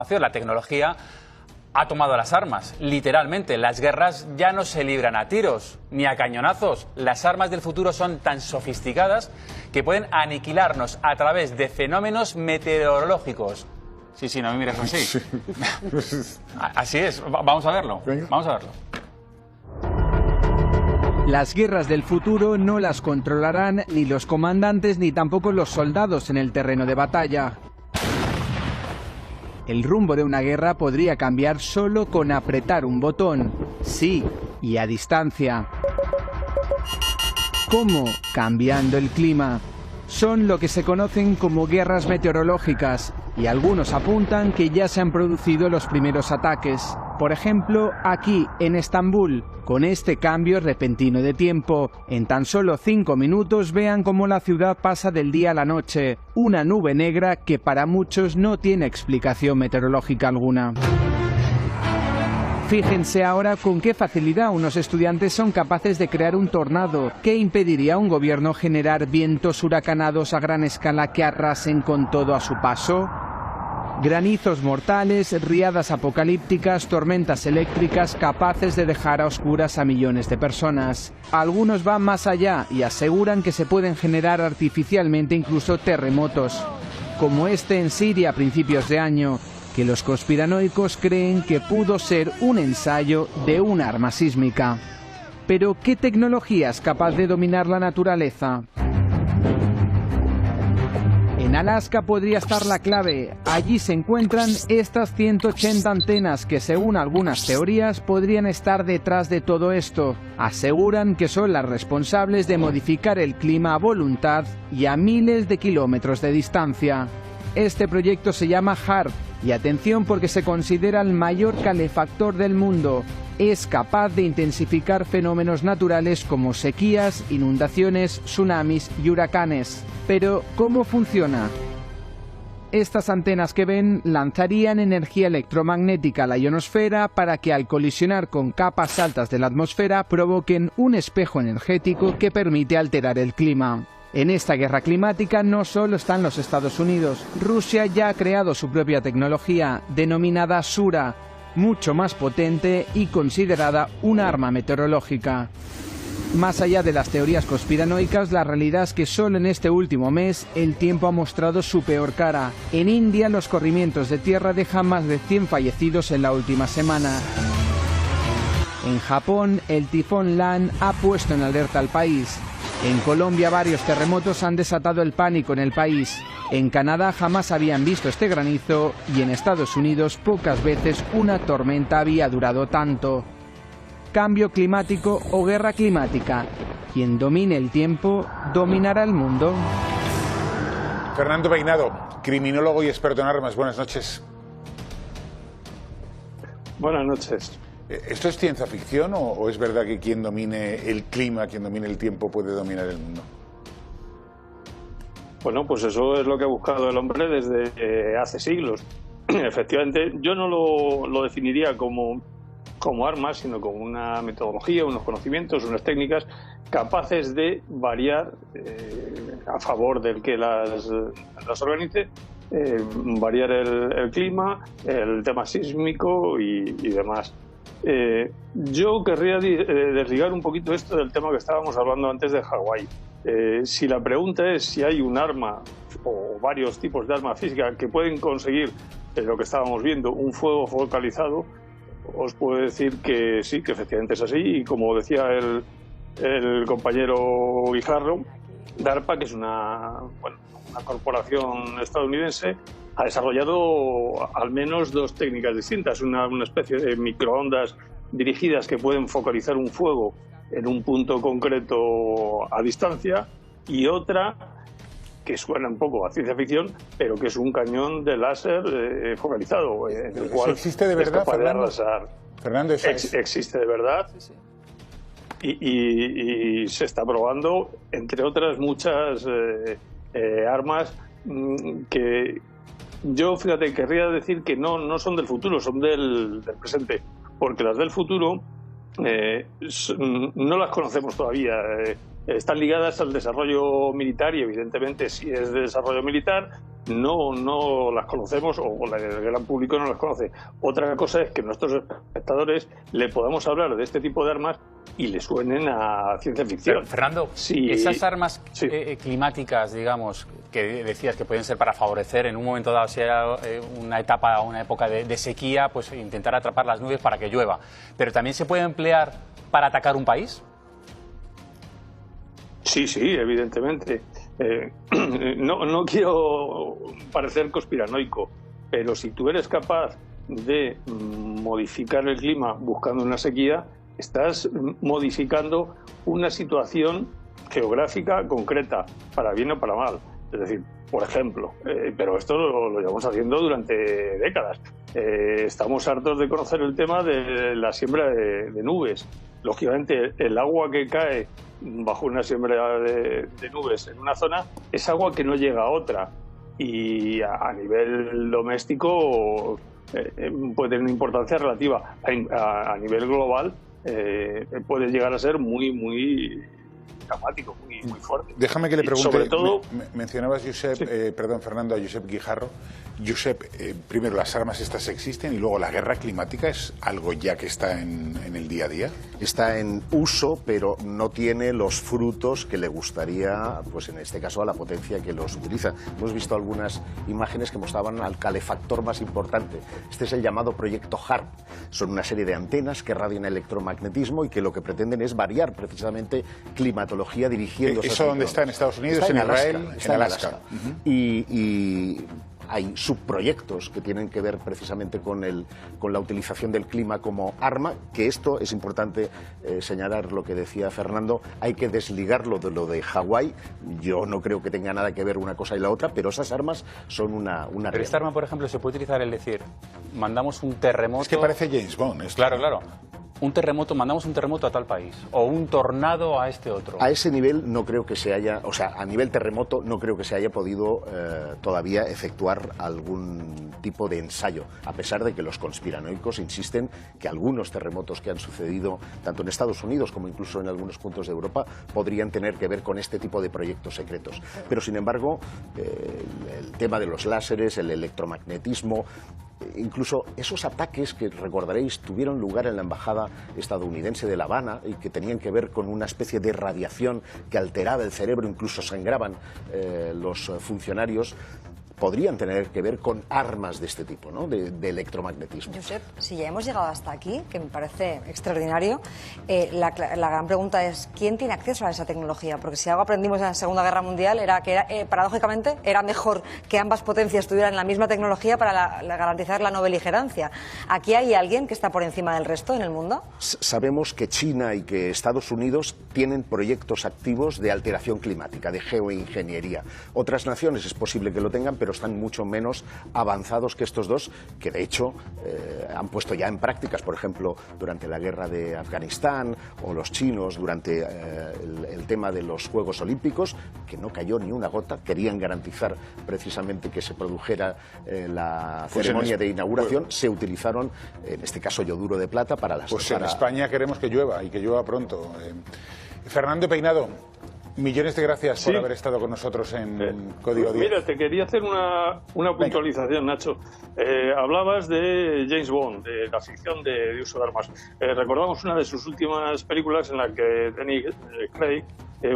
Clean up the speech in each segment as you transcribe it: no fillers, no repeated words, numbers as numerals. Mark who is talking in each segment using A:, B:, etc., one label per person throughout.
A: La tecnología ha tomado las armas, literalmente. Las guerras ya no se libran a tiros ni a cañonazos. Las armas del futuro son tan sofisticadas que pueden aniquilarnos a través de fenómenos meteorológicos. Sí, no me mires así. Así es, vamos a verlo. Vamos a verlo.
B: Las guerras del futuro no las controlarán ni los comandantes ni tampoco los soldados en el terreno de batalla. El rumbo de una guerra podría cambiar solo con apretar un botón. Sí, y a distancia. ¿Cómo? Cambiando el clima. Son lo que se conocen como guerras meteorológicas, y algunos apuntan que ya se han producido los primeros ataques. Por ejemplo, aquí, en Estambul, con este cambio repentino de tiempo. En tan solo 5 minutos vean cómo la ciudad pasa del día a la noche. Una nube negra que para muchos no tiene explicación meteorológica alguna. Fíjense ahora con qué facilidad unos estudiantes son capaces de crear un tornado. ¿Qué impediría a un gobierno generar vientos huracanados a gran escala que arrasen con todo a su paso? Granizos mortales, riadas apocalípticas, tormentas eléctricas capaces de dejar a oscuras a millones de personas. Algunos van más allá y aseguran que se pueden generar artificialmente incluso terremotos, como este en Siria a principios de año, que los conspiranoicos creen que pudo ser un ensayo de un arma sísmica. Pero, ¿qué tecnología es capaz de dominar la naturaleza? En Alaska podría estar la clave. Allí se encuentran estas 180 antenas que, según algunas teorías, podrían estar detrás de todo esto. Aseguran que son las responsables de modificar el clima a voluntad y a miles de kilómetros de distancia. Este proyecto se llama HAARP, y atención porque se considera el mayor calefactor del mundo. Es capaz de intensificar fenómenos naturales como sequías, inundaciones, tsunamis y huracanes. Pero, ¿cómo funciona? Estas antenas que ven lanzarían energía electromagnética a la ionosfera para que al colisionar con capas altas de la atmósfera provoquen un espejo energético que permite alterar el clima. En esta guerra climática no solo están los Estados Unidos. Rusia ya ha creado su propia tecnología, denominada Sura, mucho más potente y considerada un arma meteorológica. Más allá de las teorías conspiranoicas, la realidad es que solo en este último mes el tiempo ha mostrado su peor cara. En India los corrimientos de tierra dejan más de 100 fallecidos en la última semana. En Japón, el tifón Lan ha puesto en alerta al país. En Colombia varios terremotos han desatado el pánico en el país. En Canadá jamás habían visto este granizo y en Estados Unidos pocas veces una tormenta había durado tanto. Cambio climático o guerra climática. Quien domine el tiempo, dominará el mundo.
C: Fernando Peinado, criminólogo y experto en armas. Buenas noches.
D: Buenas noches.
C: ¿Esto es ciencia ficción o es verdad que quien domine el clima, quien domine el tiempo puede dominar el mundo?
D: Bueno, pues eso es lo que ha buscado el hombre desde hace siglos. Efectivamente, yo no lo definiría como armas, sino como una metodología, unos conocimientos, unas técnicas capaces de variar a favor del que las organice, variar el clima, el tema sísmico y demás. Yo querría desligar un poquito esto del tema que estábamos hablando antes de Hawái. Si la pregunta es si hay un arma o varios tipos de arma física que pueden conseguir lo que estábamos viendo, un fuego focalizado, os puedo decir que sí, que efectivamente es así. Y como decía el compañero Guijarro, DARPA, que es una corporación estadounidense, ha desarrollado al menos dos técnicas distintas. Una especie de microondas dirigidas que pueden focalizar un fuego en un punto concreto a distancia, y otra que suena un poco a ciencia ficción, pero que es un cañón de láser focalizado, en el cual
C: ¿existe de verdad,
D: es capaz
C: Fernando?
D: de arrasar.
C: Fernando,
D: existe de verdad.
A: Sí.
D: Y se está probando, entre otras muchas armas que yo, fíjate, querría decir que no son del futuro, son del presente, porque las del futuro no las conocemos todavía. Están ligadas al desarrollo militar y evidentemente si es de desarrollo militar no las conocemos, o el gran público no las conoce. Otra cosa es que nuestros espectadores le podamos hablar de este tipo de armas y le suenen a ciencia ficción.
A: Pero, Fernando, esas armas climáticas, digamos, que decías que pueden ser para favorecer en un momento dado, si hay una época de sequía, pues intentar atrapar las nubes para que llueva. Pero también se puede emplear para atacar un país.
D: Sí, evidentemente. No quiero parecer conspiranoico, pero si tú eres capaz de modificar el clima buscando una sequía, estás modificando una situación geográfica concreta, para bien o para mal. Es decir, por ejemplo, pero esto lo llevamos haciendo durante décadas. Estamos hartos de conocer el tema de la siembra de nubes. Lógicamente, el agua que cae bajo una siembra de nubes en una zona es agua que no llega a otra. Y a nivel doméstico puede tener una importancia relativa. A nivel global puede llegar a ser muy dramático, muy fuerte.
C: Déjame que le pregunte,
D: sobre todo,
C: mencionabas, Josep, perdón, Fernando, a Josep Guijarro. Josep, primero, las armas estas existen y luego la guerra climática es algo ya que está en el día a día.
E: Está en uso, pero no tiene los frutos que le gustaría, pues en este caso, a la potencia que los utiliza. Hemos visto algunas imágenes que mostraban al calefactor más importante. Este es el llamado proyecto HARP. Son una serie de antenas que radian electromagnetismo y que lo que pretenden es variar precisamente climatología dirigiéndose.
C: ¿Eso dónde está? ¿En Estados Unidos? ¿En Israel?
E: En Alaska. Y hay subproyectos que tienen que ver precisamente con la utilización del clima como arma, que esto es importante señalar lo que decía Fernando, hay que desligarlo de lo de Hawái. Yo no creo que tenga nada que ver una cosa y la otra, pero esas armas son una
A: pero esta arma, por ejemplo, se puede utilizar, es decir, mandamos un terremoto...
C: Es que parece James Bond.
A: Claro. Un terremoto, mandamos un terremoto a tal país, o un tornado a este otro.
E: A ese nivel no creo que se haya, o sea, a nivel terremoto no creo que se haya podido todavía efectuar algún tipo de ensayo, a pesar de que los conspiranoicos insisten que algunos terremotos que han sucedido tanto en Estados Unidos como incluso en algunos puntos de Europa podrían tener que ver con este tipo de proyectos secretos. Pero sin embargo, el tema de los láseres, el electromagnetismo, incluso esos ataques que recordaréis tuvieron lugar en la embajada estadounidense de La Habana y que tenían que ver con una especie de radiación que alteraba el cerebro, incluso sangraban los funcionarios, podrían tener que ver con armas de este tipo, ¿no? de electromagnetismo.
F: Josep, si ya hemos llegado hasta aquí, que me parece extraordinario, la gran pregunta es ¿quién tiene acceso a esa tecnología? Porque si algo aprendimos en la Segunda Guerra Mundial era que paradójicamente era mejor que ambas potencias tuvieran la misma tecnología para garantizar la no beligerancia. ¿Aquí hay alguien que está por encima del resto en el mundo?
E: Sabemos que China y que Estados Unidos tienen proyectos activos de alteración climática, de geoingeniería. Otras naciones es posible que lo tengan, pero están mucho menos avanzados que estos dos, que de hecho han puesto ya en prácticas, por ejemplo, durante la guerra de Afganistán, o los chinos durante el tema de los Juegos Olímpicos, que no cayó ni una gota. Querían garantizar precisamente que se produjera la ceremonia de inauguración. Se utilizaron, en este caso, yoduro de plata para las...
C: Pues en España queremos que llueva, y que llueva pronto. Fernando Peinado, millones de gracias por haber estado con nosotros en Código 10.
D: Mira, te quería hacer una puntualización, Nacho. Hablabas de James Bond, de la ficción de uso de armas. Recordamos una de sus últimas películas en la que Daniel Craig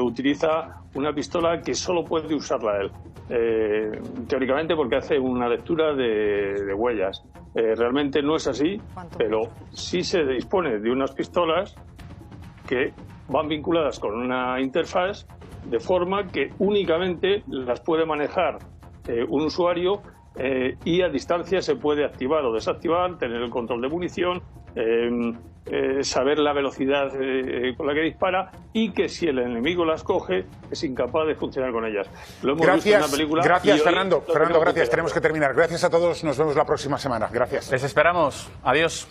D: utiliza una pistola que solo puede usarla él. Teóricamente porque hace una lectura de huellas. Realmente no es así, pero sí se dispone de unas pistolas que van vinculadas con una interfaz de forma que únicamente las puede manejar un usuario y a distancia se puede activar o desactivar, tener el control de munición, saber la velocidad con la que dispara, y que si el enemigo las coge es incapaz de funcionar con ellas. Lo hemos visto en una película.
C: Gracias, Fernando. Fernando, gracias. Tenemos que terminar. Gracias a todos. Nos vemos la próxima semana. Gracias.
A: Les esperamos. Adiós.